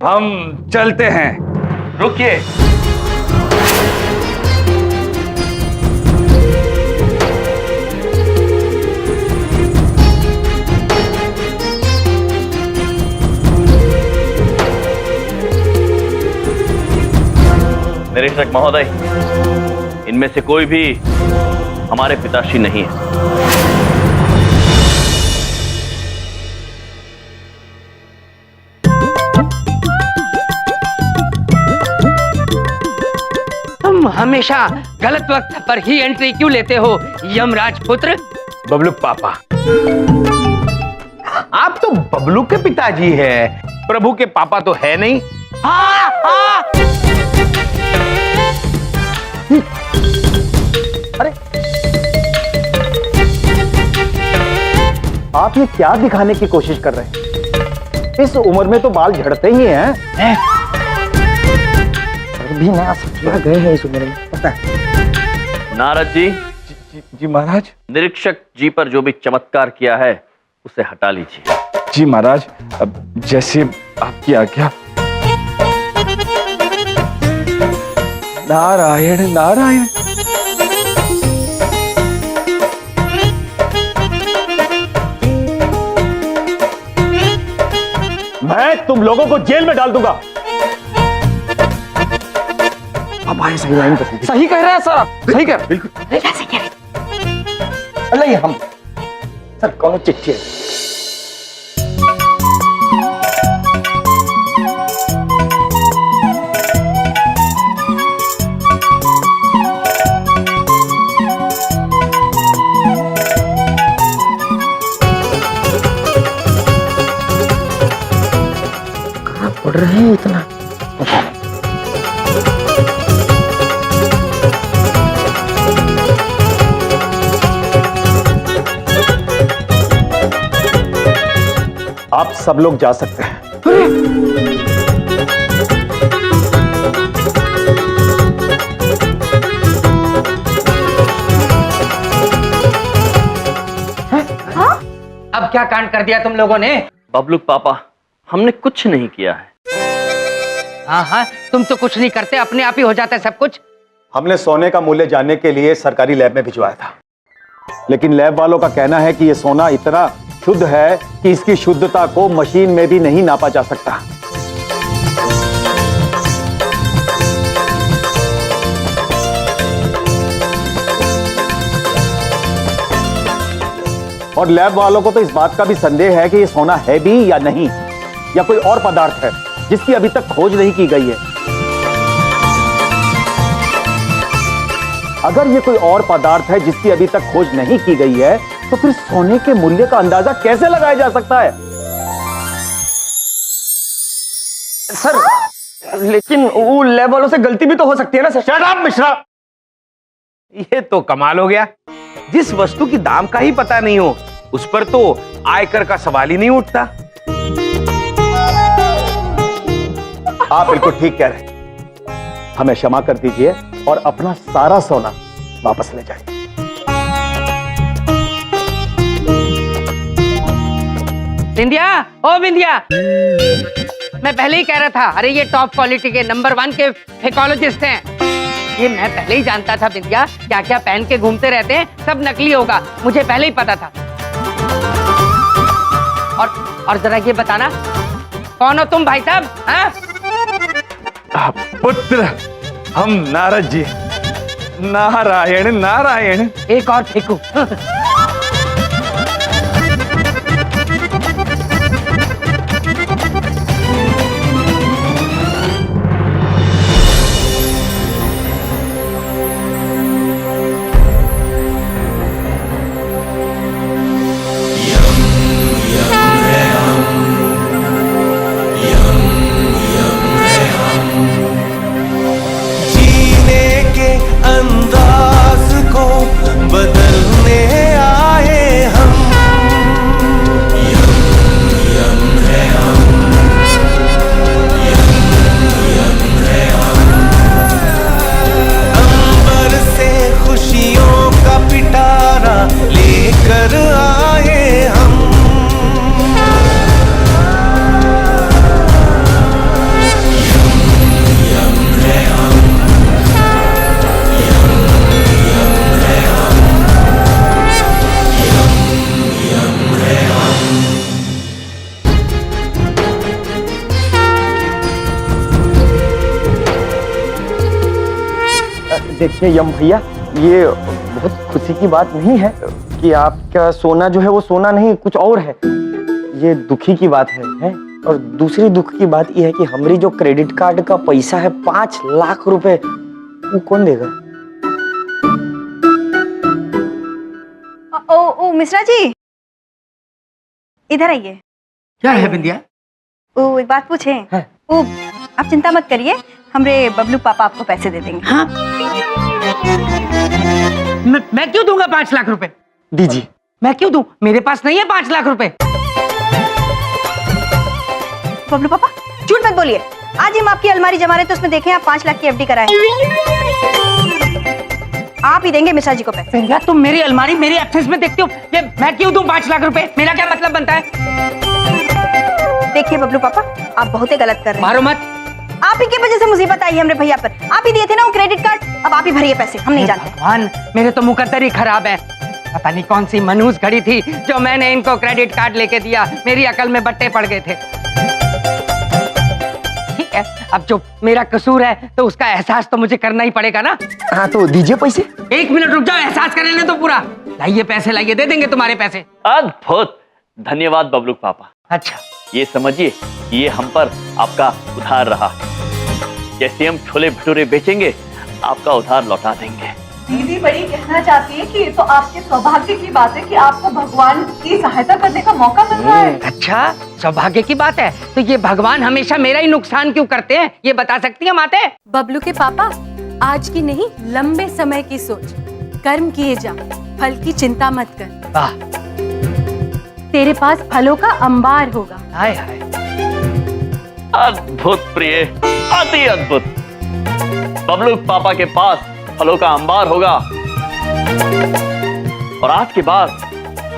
हम चलते हैं। रुकिए। निरीक्षक महोदय, इनमें से कोई भी हमारे पिताश्री नहीं है। तुम हमेशा गलत वक्त पर ही एंट्री क्यों लेते हो यमराज पुत्र? बबलू पापा, आप तो बबलू के पिताजी हैं, प्रभु के पापा तो है नहीं। अरे आप ये क्या दिखाने की कोशिश कर रहे हैं? इस उम्र में तो बाल झड़ते ही हैं। भी ना सपना गए हैं इस उम्र में, पता है। नारद जी। जी महाराज। निरीक्षक जी पर जो भी चमत्कार किया है उसे हटा लीजिए। जी महाराज, अब जैसे आपकी आज्ञा। नारायण नारायण। मैं तुम लोगों को जेल में डाल दूंगा। अब आए सही लाइन पर। सही कह रहे हैं सर, आप सही कह रहे हैं। बिल्कुल अरे हम सर कौन चिट्ठी है? कहाँ पढ़ रहे हैं इतना? आप सब लोग जा सकते हैं। अब क्या कांड कर दिया तुम लोगों ने? बबलू पापा, हमने कुछ नहीं किया है। हाँ, तुम तो कुछ नहीं करते, अपने आप ही हो जाता है सब कुछ। हमने सोने का मूल्य जानने के लिए सरकारी लैब में भिजवाया था, लेकिन लैब वालों का कहना है कि यह सोना इतना शुद्ध है कि इसकी शुद्धता को मशीन में भी नहीं नापा जा सकता। और लैब वालों को तो इस बात का भी संदेह है कि यह सोना है भी या नहीं, या कोई और पदार्थ है जिसकी अभी तक खोज नहीं की गई है। अगर ये कोई और पदार्थ है जिसकी अभी तक खोज नहीं की गई है, तो फिर सोने के मूल्य का अंदाजा कैसे लगाया जा सकता है? सर लेकिन वो लैब वालों से गलती भी तो हो सकती है ना सर। शट अप मिश्रा, ये तो कमाल हो गया। जिस वस्तु की दाम का ही पता नहीं हो उस पर तो आयकर का सवाल ही नहीं उठता। आप बिल्कुल ठीक कह रहे हैं। हमें क्षमा कर दीजिए और अपना सारा सोना वापस ले जाइए। बिंदिया, ओ बिंदिया, मैं पहले ही कह रहा था, अरे ये टॉप क्वालिटी के नंबर 1 के फेकोलॉजिस्ट हैं। ये मैं पहले ही जानता था बिंदिया, क्या क्या पहन के घूमते रहते हैं, सब नकली होगा, मुझे पहले ही पता था। और जरा ये बताना, कौन हो तुम भाई साहब? हाँ? पुत्र, हम नारद जी। नारायण नारायण। एक और फेंकू। अंदाज को बदलने देखिए यम भैया, ये बहुत खुशी की बात नहीं है कि आपका सोना जो है वो सोना नहीं कुछ और है। ये दुखी की बात है? और दूसरी दुख की बात यह है कि हमारी जो क्रेडिट कार्ड का पैसा है 5 लाख रुपए, वो कौन देगा? ओ मिश्रा जी, इधर आइए। क्या है बिंदिया? ओ एक बात पूछे? हाँ। ओ आप चिंता मत करिए, हमरे बबलू पापा आपको पैसे दे देंगे। हाँ? मैं क्यों दूंगा 5 लाख रुपए? दीजिए। मैं क्यों दूं? मेरे पास नहीं है 5 लाख रुपए। बबलू पापा झूठ मत बोलिए, आज हम आपकी अलमारी जमा रहे तो उसमें देखें आप 5 लाख की एफडी कराए। आप ही देंगे मिश्रा जी को पैसे। बिंदिया, तुम मेरी अलमारी मेरी एक्सेस में देखती हो, ये मैं क्यों दूं 5 लाख रुपए? मेरा क्या मतलब बनता है? देखिए बबलू पापा, आप बहुत ही गलत कर रहे हैं। मारो मत। आप ही की वजह से मुसीबत आई है हमरे भैया पर। आप ही दिए थे ना वो क्रेडिट कार्ड, अब आप ही भरिए पैसे, हम नहीं जानते। भगवान, मेरे तो मुकद्दर ही खराब है। पता नहीं कौन सी मनहूस घड़ी थी जो मैंने इनको क्रेडिट कार्ड लेके दिया। मेरी अकल में बट्टे पड़ गए थे। ठीक है, अब जो मेरा कसूर है तो उसका एहसास तो मुझे करना ही पड़ेगा ना। हाँ तो दीजिए पैसे। 1 मिनट रुक जाओ, एहसास कर लेने तो पूरा। लाइए पैसे, लाइए, दे देंगे तुम्हारे पैसे। अद्भुत, धन्यवाद बबलू पापा। अच्छा, ये समझिए कि ये हम पर आपका उधार रहा। जैसे हम छोले भटूरे बेचेंगे, आपका उधार लौटा देंगे। दीदी बड़ी कहना चाहती है कि ये तो आपके सौभाग्य की बात है कि आपको भगवान की सहायता करने का मौका मिल रहा है। अच्छा, सौभाग्य की बात है तो ये भगवान हमेशा मेरा ही नुकसान क्यों करते हैं, ये बता सकती है माते? बबलू के पापा, आज की नहीं लंबे समय की सोच, कर्म किए जा, फल की चिंता मत कर। वाह, तेरे पास फलों का अंबार होगा। हाय हाय। अद्भुत प्रिय, अति अद्भुत। बबलू पापा के पास फलों का अंबार होगा और आज के बाद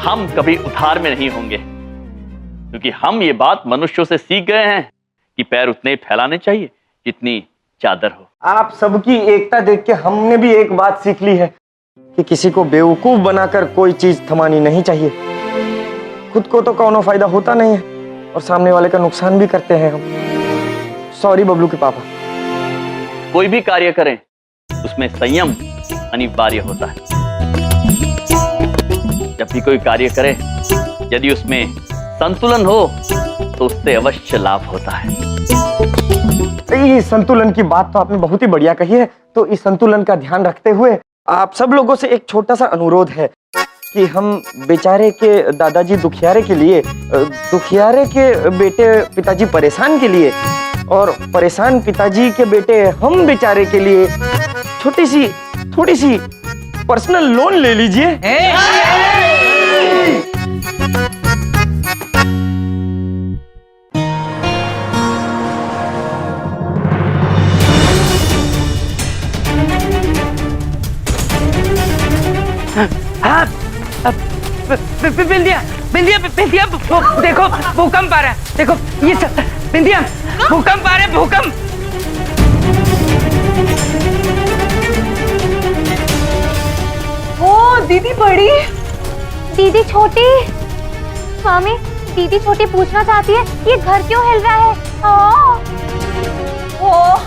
हम कभी उधार में नहीं होंगे, क्योंकि हम ये बात मनुष्यों से सीख गए हैं कि पैर उतने ही फैलाने चाहिए जितनी चादर हो। आप सबकी एकता देख के हमने भी एक बात सीख ली है कि किसी को बेवकूफ बनाकर कोई चीज थमानी नहीं चाहिए। खुद को तो कोनो फायदा होता नहीं है और सामने वाले का नुकसान भी करते हैं हम। सॉरी बबलू के पापा। कोई भी कार्य करें उसमें संयम अनिवार्य होता है। जब भी कोई कार्य करे, यदि उसमें संतुलन हो तो उससे अवश्य लाभ होता है। ये संतुलन की बात तो आपने बहुत ही बढ़िया कही है। तो इस संतुलन का ध्यान रखते हुए आप सब लोगों से एक छोटा सा अनुरोध है कि हम बेचारे के दादाजी दुखियारे के लिए, दुखियारे के बेटे पिताजी परेशान के लिए और परेशान पिताजी के बेटे हम बेचारे के लिए थोड़ी सी पर्सनल लोन ले लीजिए। हाँ, बिंदिया, बिंदिया, बिंदिया, देखो भूकंप आ रहा है। देखो ये सब, बिंदिया, भूकंप आ रहा है, भूकंप। ओ दीदी बड़ी, दीदी छोटी। स्वामी, दीदी छोटी पूछना चाहती है ये घर क्यों हिल रहा है? ओ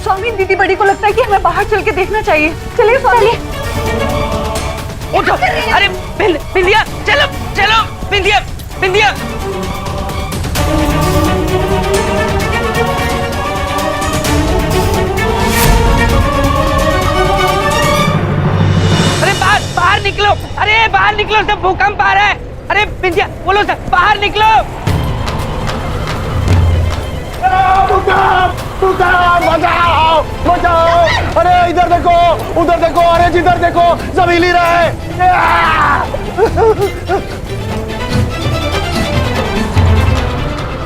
स्वामी, दीदी बड़ी को लगता है कि हमें बाहर चल के देखना चाहिए। चलिए स्वामी। उठो, अरे बिंदिया, चलो चलो, बिंदिया, बिंदिया। अरे बाहर निकलो, अरे बाहर निकलो, सब भूकंप आ रहा है। अरे बिंदिया, बोलो सर, बाहर निकलो। बचाओ, बचाओ! अरे इधर देखो, उधर देखो, अरे जिधर देखो सब हिल ही रहा है।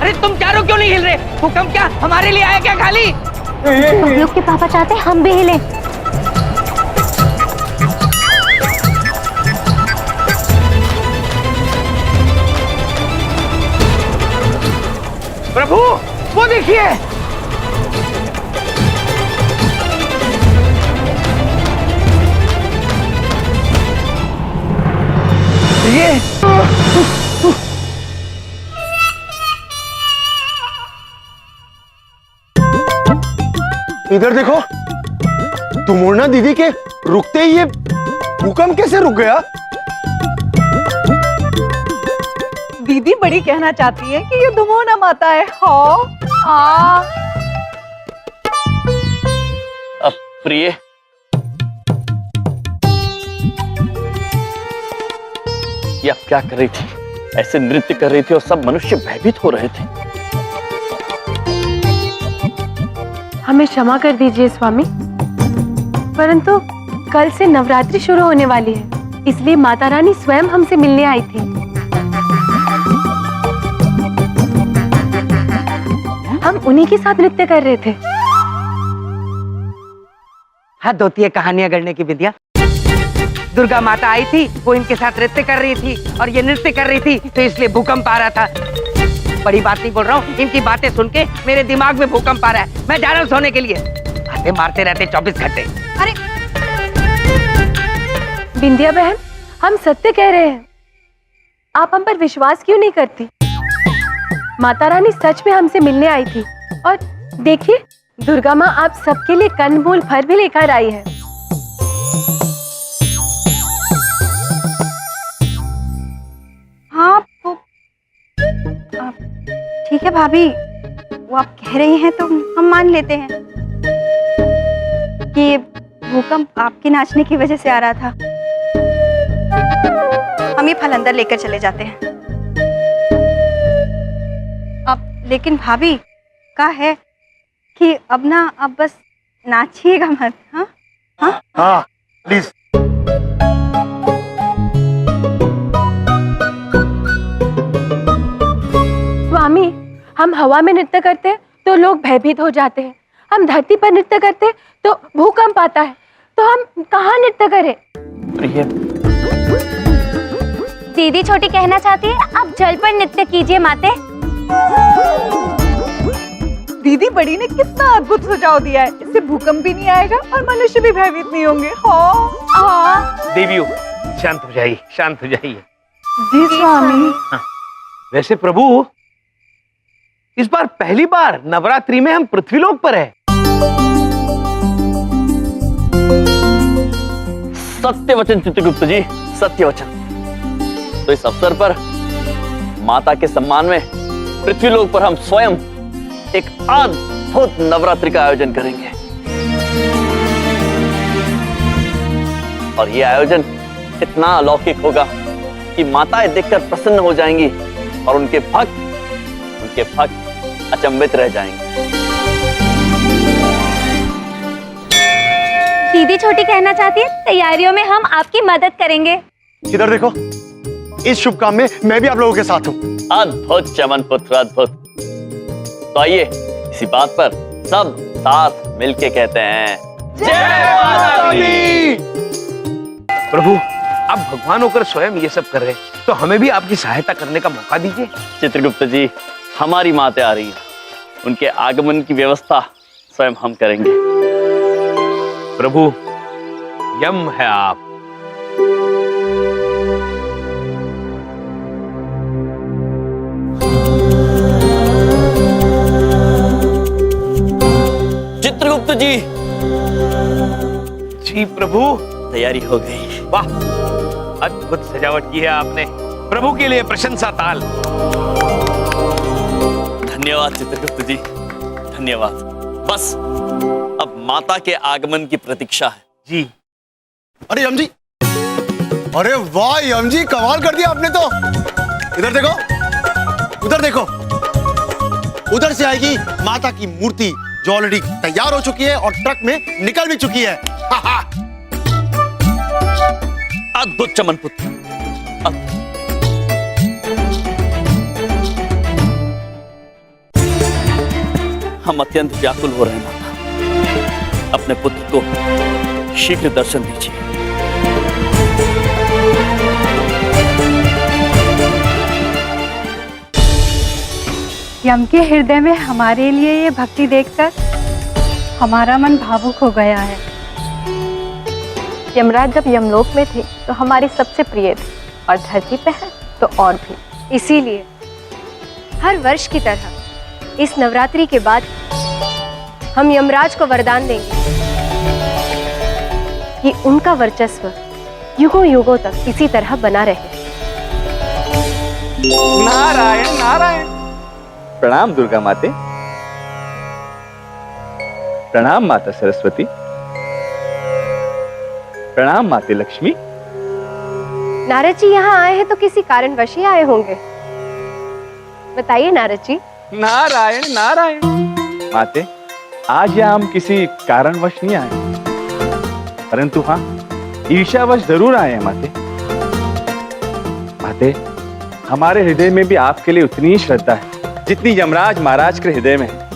अरे तुम चारों क्यों नहीं हिल रहे? भूकंप क्या हमारे लिए आया क्या खाली? बबलू के पापा चाहते हैं हम भी हिले। प्रभु, वो देखिए। ये इधर देखो, तुमुरना दीदी के रुकते ही ये भूकंप कैसे रुक गया? दीदी बड़ी कहना चाहती है कि ये धुमोना माता है। हाँ अब प्रिय, ये अब क्या कर रही थी? ऐसे नृत्य कर रही थी और सब मनुष्य भयभीत हो रहे थे। हमें क्षमा कर दीजिए स्वामी, परंतु कल से नवरात्रि शुरू होने वाली है, इसलिए माता रानी स्वयं हमसे मिलने आई थी। हम उन्हीं के साथ नृत्य कर रहे थे। हद होती है कहानियां गढ़ने की विद्या। दुर्गा माता आई थी, वो इनके साथ नृत्य कर रही थी और ये नृत्य कर रही थी तो इसलिए भूकंप आ रहा था। बड़ी बात नहीं बोल रहा हूँ, इनकी बातें सुन के मेरे दिमाग में भूकंप आ रहा है। मैं जा रहा हूँ सोने के लिए। बातें मारते रहते 24 घंटे। अरे बिंदिया बहन, हम सत्य कह रहे हैं, आप हम पर विश्वास क्यों नहीं करती? माता रानी सच में हमसे मिलने आई थी और देखिए, दुर्गा माँ आप सबके लिए कंदमूल फल भी लेकर आई है। हाँ वो ठीक है भाभी, वो आप कह रही हैं तो हम मान लेते हैं कि ये भूकंप आपके नाचने की वजह से आ रहा था। हम ये फल अंदर लेकर चले जाते हैं। अब लेकिन भाभी का है कि अब ना, अब बस नाचिएगा मत। हाँ हाँ हाँ प्लीज। स्वामी, हम हवा में नृत्य करते हैं तो लोग भयभीत हो जाते हैं, हम धरती पर नृत्य करते हैं तो भूकंप आता है, तो हम कहाँ नृत्य करें? प्रिय, दीदी छोटी कहना चाहती है आप जल पर नृत्य कीजिए माते। दीदी बड़ी ने कितना अद्भुत सुझाव दिया है। इससे भूकंप भी नहीं आएगा और मनुष्य भी भयभीत नहीं होंगे। हाँ देवियों, शांत हो जाइए, शांत हो जाइए। जी स्वामी। वैसे प्रभु, इस बार पहली बार नवरात्रि में हम पृथ्वीलोक पर है। सत्य वचन चित्रगुप्त जी, सत्य वचन। तो इस अवसर पर माता के सम्मान में पृथ्वीलोक पर हम स्वयं एक अद्भुत नवरात्रि का आयोजन करेंगे। और यह आयोजन इतना अलौकिक होगा कि माताएं देखकर प्रसन्न हो जाएंगी और उनके भक्त अचंभित रह जाएंगे। दीदी छोटी कहना चाहती है तैयारियों में हम आपकी मदद करेंगे। इधर देखो, इस शुभ काम में मैं भी आप लोगों के साथ हूँ। अद्भुत चमन पुत्र, अद्भुत। तो आइए इसी बात पर सब साथ मिलके कहते हैं जय माता दी। प्रभु, आप भगवान होकर स्वयं ये सब कर रहे हैं, तो हमें भी आपकी सहायता करने का मौका दीजिए। चित्रगुप्त जी, हमारी मातें आ रही हैं, उनके आगमन की व्यवस्था स्वयं हम करेंगे। प्रभु, यम है आप। चित्रगुप्त जी। जी प्रभु। तैयारी हो गई। वाह, अद्भुत सजावट की है आपने। प्रभु के लिए प्रशंसा ताल। धन्यवाद चित्रगुप्त जी, धन्यवाद। बस अब माता के आगमन की प्रतीक्षा है। जी। अरे यम जी, अरे वाह यम जी, कमाल कर दिया आपने तो। इधर देखो, उधर देखो, उधर से आएगी माता की मूर्ति जो ऑलरेडी तैयार हो चुकी है और ट्रक में निकल भी चुकी है। अद्भुत चमन पुत्र, हम अत्यंत व्याकुल हो रहे हैं माता, अपने पुत्र को शीघ्र दर्शन दीजिए। यम के हृदय में हमारे लिए ये भक्ति देखकर हमारा मन भावुक हो गया है। यमराज जब यमलोक में थे तो हमारे सबसे प्रिय थे और धरती पे हैं तो और भी। इसीलिए हर वर्ष की तरह इस नवरात्रि के बाद हम यमराज को वरदान देंगे कि उनका वर्चस्व युगों युगों तक इसी तरह बना रहे। नारायण नारायण। प्रणाम दुर्गा माते। प्रणाम माता सरस्वती। प्रणाम माते लक्ष्मी। नारद जी यहाँ आए हैं तो किसी कारणवश ही आए होंगे, बताइए नारद जी। नारायण नारायण। माते, आज यहाँ हम किसी कारणवश नहीं आए, परंतु हाँ, ईर्ष्यावश जरूर आए हैं माते। माते, हमारे हृदय में भी आपके लिए उतनी ही श्रद्धा है जितनी यमराज महाराज के हृदय में है,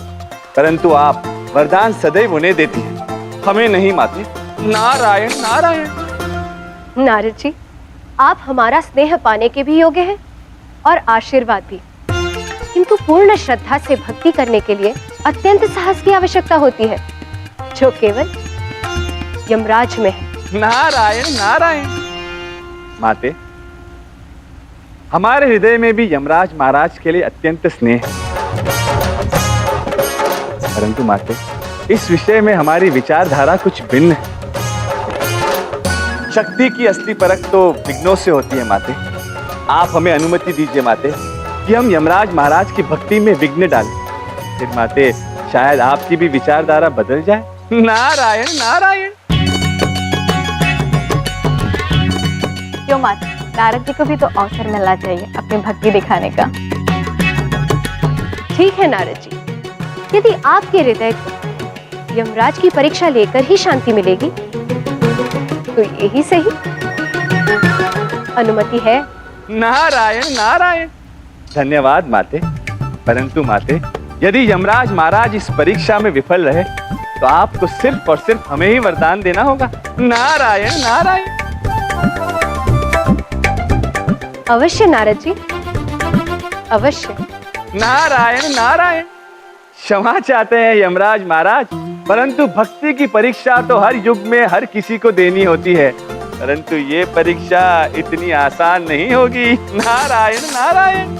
परंतु आप वरदान सदैव उन्हें देती हैं, हमें नहीं माते। नारायण नारायण। नारद जी, आप हमारा स्नेह पाने के भी योग्य हैं और आशीर्वाद भी, किंतु पूर्ण श्रद्धा से भक्ति करने के लिए अत्यंत साहस की आवश्यकता होती है, जो केवल यमराज में है। नारायण नारायण। माते, हमारे हृदय में भी यमराज महाराज के लिए अत्यंत स्नेह है, परंतु माते, इस विषय में हमारी विचारधारा कुछ भिन्न है। शक्ति की असली परख तो विघ्नों से होती है माते। आप हमें अनुमति दीजिए माते कि हम यमराज महाराज की भक्ति में विघ्न डालें, फिर माते शायद आपकी भी विचारधारा बदल जाए। नारायण नारायण। क्यों माता, नारद जी को भी तो अवसर मिलना चाहिए अपनी भक्ति दिखाने का। ठीक है नारद जी, यदि आपके हृदय को यमराज की परीक्षा लेकर ही शांति मिलेगी तो यही सही, अनुमति है। नारायण नारायण। धन्यवाद माते, परंतु माते, यदि यमराज महाराज इस परीक्षा में विफल रहे तो आपको सिर्फ और सिर्फ हमें ही वरदान देना होगा। नारायण नारायण। अवश्य नारद जी, अवश्य। नारायण नारायण। क्षमा चाहते हैं यमराज महाराज, परंतु भक्ति की परीक्षा तो हर युग में हर किसी को देनी होती है, परंतु ये परीक्षा इतनी आसान नहीं होगी। नारायण नारायण।